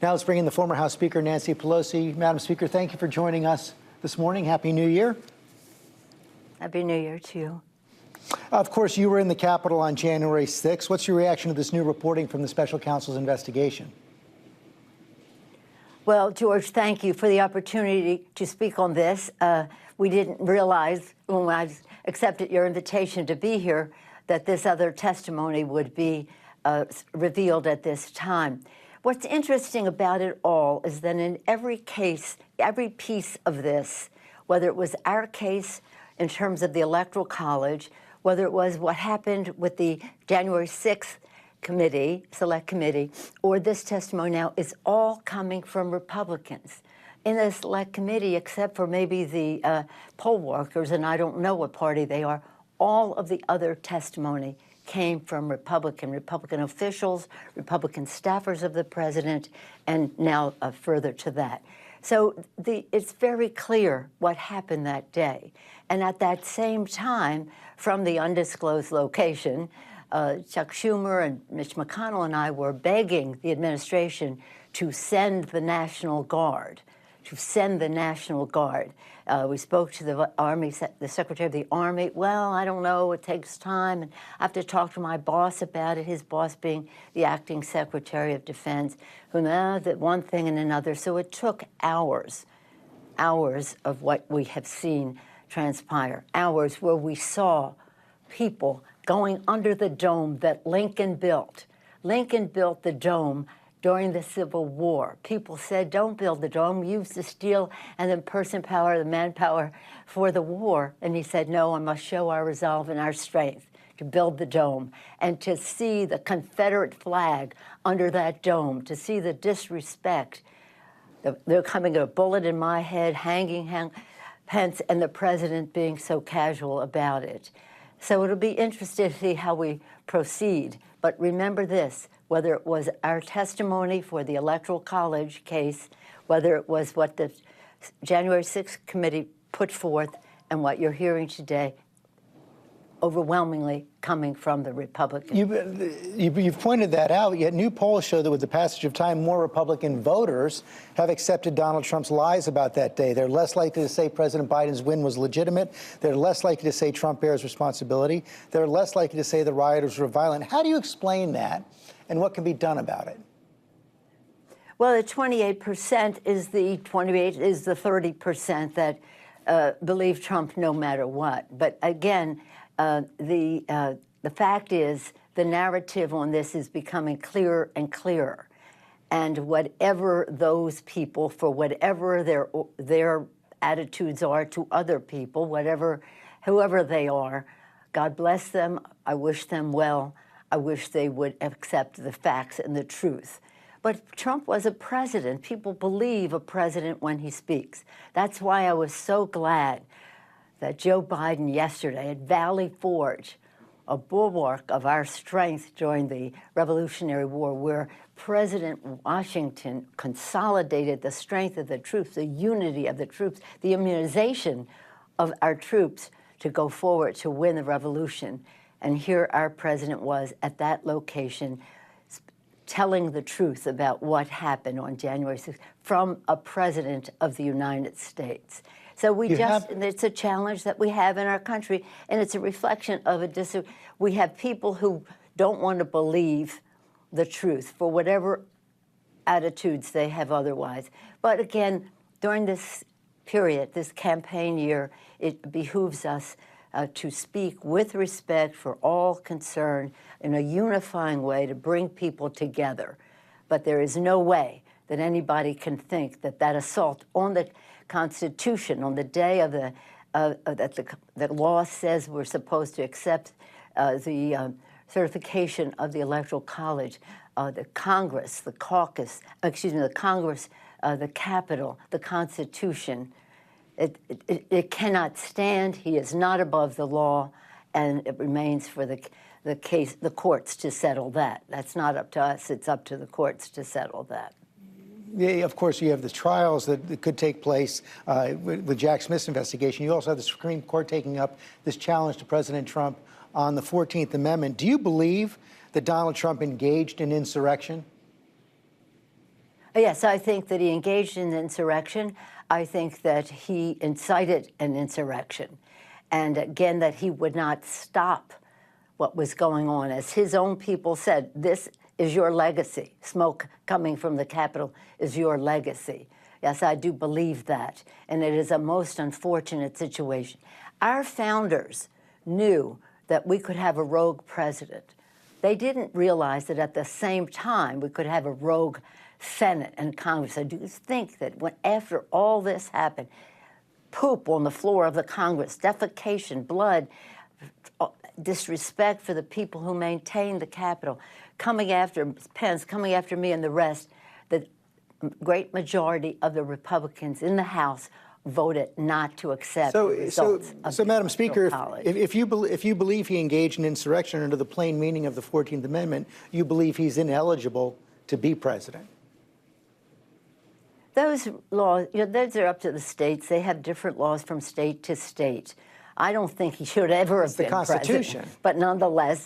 Now let's bring in the former House Speaker, Nancy Pelosi. Madam Speaker, thank you for joining us this morning. Happy New Year. Happy New Year to you. Of course, you were in the Capitol on January 6th. What's your reaction to this new reporting from the special counsel's investigation? Well, George, thank you for the opportunity to speak on this. We didn't realize when I accepted your invitation to be here that this other testimony would be revealed at this time. What's interesting about it all is that in every case, every piece of this, whether it was our case in terms of the Electoral College, whether it was what happened with the January 6th committee, select committee, or this testimony now, is all coming from Republicans. In the select committee, except for maybe the poll workers, and I don't know what party they are, all of the other testimony came from Republican officials, Republican staffers of the president, and now further to that. So it's very clear what happened that day. And at that same time, from the undisclosed location, Chuck Schumer and Mitch McConnell and I were begging the administration to send the National Guard, We spoke to the Army, the Secretary of the Army. Well, I don't know, it takes time, and I have to talk to my boss about it, his boss being the acting Secretary of Defense, who knows that one thing and another. So it took hours of what we have seen transpire, hours where we saw people going under the dome that Lincoln built. Lincoln built the dome during the Civil War. People said, don't build the dome, use the steel and the person power, the manpower for the war. And he said, no, I must show our resolve and our strength to build the dome. And to see the Confederate flag under that dome, to see the disrespect, they're coming a bullet in my head, hanging Pence, and the president being so casual about it. So it'll be interesting to see how we proceed. But remember this, whether it was our testimony for the Electoral College case, whether it was what the January 6th committee put forth and what you're hearing today, overwhelmingly coming from the Republicans. You've pointed that out, yet new polls show that with the passage of time, more Republican voters have accepted Donald Trump's lies about that day. They're less likely to say President Biden's win was legitimate. They're less likely to say Trump bears responsibility. They're less likely to say the rioters were violent. How do you explain that, and what can be done about it? Well, the 28% is the 30% that believe Trump no matter what. But again, the fact is the narrative on this is becoming clearer and clearer. And whatever those people, for whatever their attitudes are to other people, whoever they are, God bless them. I wish them well. I wish they would accept the facts and the truth. But Trump was a president. People believe a president when he speaks. That's why I was so glad that Joe Biden yesterday at Valley Forge, a bulwark of our strength during the Revolutionary War, where President Washington consolidated the strength of the troops, the unity of the troops, the immunization of our troops to go forward to win the revolution. And here our president was at that location telling the truth about what happened on January 6th from a president of the United States. So it's a challenge that we have in our country, and it's a reflection of we have people who don't want to believe the truth for whatever attitudes they have otherwise. But again, during this period, this campaign year, it behooves us to speak with respect for all concerned in a unifying way to bring people together. But there is no way that anybody can think that that assault on the Constitution, on the day of that law says we're supposed to accept the certification of the Electoral College, the Congress, the caucus, the Congress, the Capitol, the Constitution. It cannot stand. He is not above the law, and it remains for the courts to settle that. That's not up to us. It's up to the courts to settle that. Yeah, of course, you have the trials that could take place with Jack Smith's investigation. You also have the Supreme Court taking up this challenge to President Trump on the 14th Amendment. Do you believe that Donald Trump engaged in insurrection? Yes, I think that he engaged in insurrection. I think that he incited an insurrection. And again, that he would not stop what was going on. As his own people said, this is your legacy. Smoke coming from the Capitol is your legacy. Yes, I do believe that. And it is a most unfortunate situation. Our founders knew that we could have a rogue president. They didn't realize that at the same time we could have a rogue Senate and Congress. I do think that after all this happened, poop on the floor of the Congress, defecation, blood, disrespect for the people who maintain the Capitol, coming after Pence, coming after me and the rest, the great majority of the Republicans in the House voted not to accept the results of so Madam Speaker, College. if you believe he engaged in insurrection under the plain meaning of the 14th Amendment, you believe he's ineligible to be president. Those laws, those are up to the states. They have different laws from state to state. I don't think he should ever have been president. It's the Constitution. But nonetheless,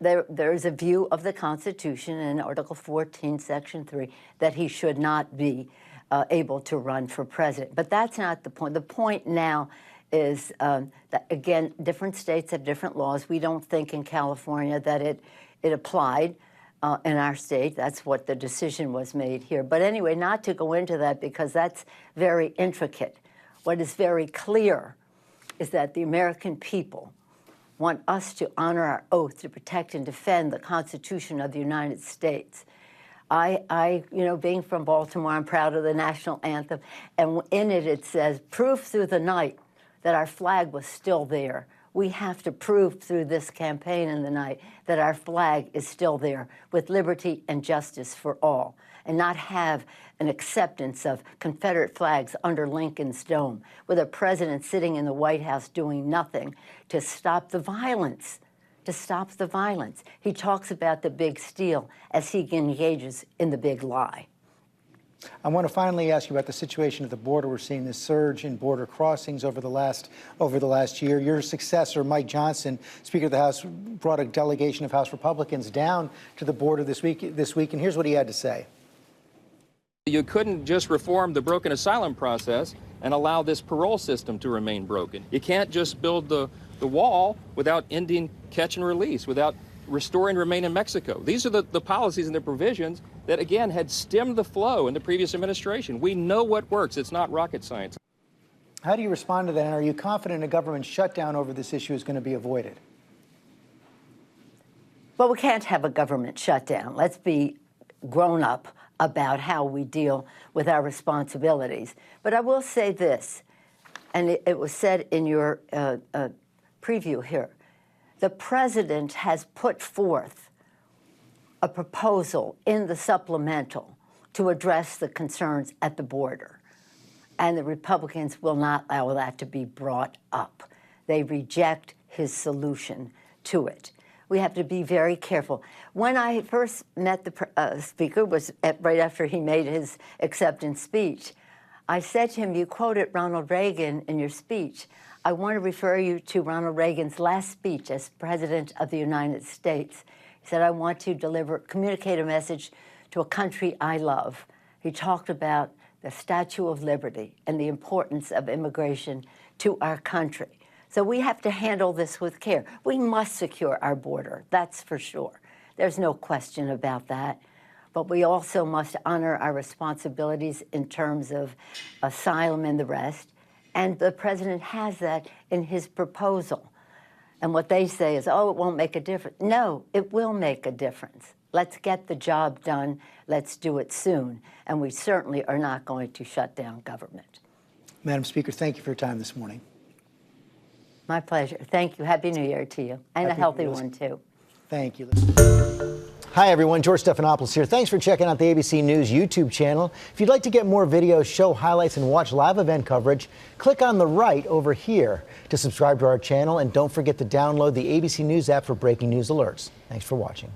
there is a view of the Constitution in Article 14, Section 3, that he should not be able to run for president. But that's not the point. The point now is that, again, different states have different laws. We don't think in California that it applied in our state. That's what the decision was made here. But anyway, not to go into that because that's very intricate. What is very clear is that the American people want us to honor our oath to protect and defend the Constitution of the United States. Being from Baltimore, I'm proud of the national anthem, and in it, it says, proof through the night that our flag was still there. We have to prove through this campaign in the night that our flag is still there with liberty and justice for all, and not have an acceptance of Confederate flags under Lincoln's dome, with a president sitting in the White House doing nothing to stop the violence, He talks about the big steal as he engages in the big lie. I want to finally ask you about the situation at the border. We're seeing this surge in border crossings over the last year. Your successor, Mike Johnson, Speaker of the House, brought a delegation of House Republicans down to the border this week, and here's what he had to say. You couldn't just reform the broken asylum process and allow this parole system to remain broken. You can't just build the wall without ending catch and release, without restoring remain in Mexico. These are the policies and the provisions that, again, had stemmed the flow in the previous administration. We know what works. It's not rocket science. How do you respond to that? And are you confident a government shutdown over this issue is going to be avoided? Well, we can't have a government shutdown. Let's be grown up about how we deal with our responsibilities. But I will say this, and it was said in your preview here. The president has put forth a proposal in the supplemental to address the concerns at the border. And the Republicans will not allow that to be brought up. They reject his solution to it. We have to be very careful. When I first met the speaker, was right after he made his acceptance speech, I said to him, you quoted Ronald Reagan in your speech. I want to refer you to Ronald Reagan's last speech as President of the United States. He said, I want to communicate a message to a country I love. He talked about the Statue of Liberty and the importance of immigration to our country. So we have to handle this with care. We must secure our border, that's for sure. There's no question about that. But we also must honor our responsibilities in terms of asylum and the rest. And the president has that in his proposal. And what they say is, oh, it won't make a difference. No, it will make a difference. Let's get the job done. Let's do it soon. And we certainly are not going to shut down government. Madam Speaker, thank you for your time this morning. My pleasure. Thank you. Happy New Year to you. And a healthy one, too. Thank you. Hi, everyone. George Stephanopoulos here. Thanks for checking out the ABC News YouTube channel. If you'd like to get more videos, show highlights, and watch live event coverage, click on the right over here to subscribe to our channel. And don't forget to download the ABC News app for breaking news alerts. Thanks for watching.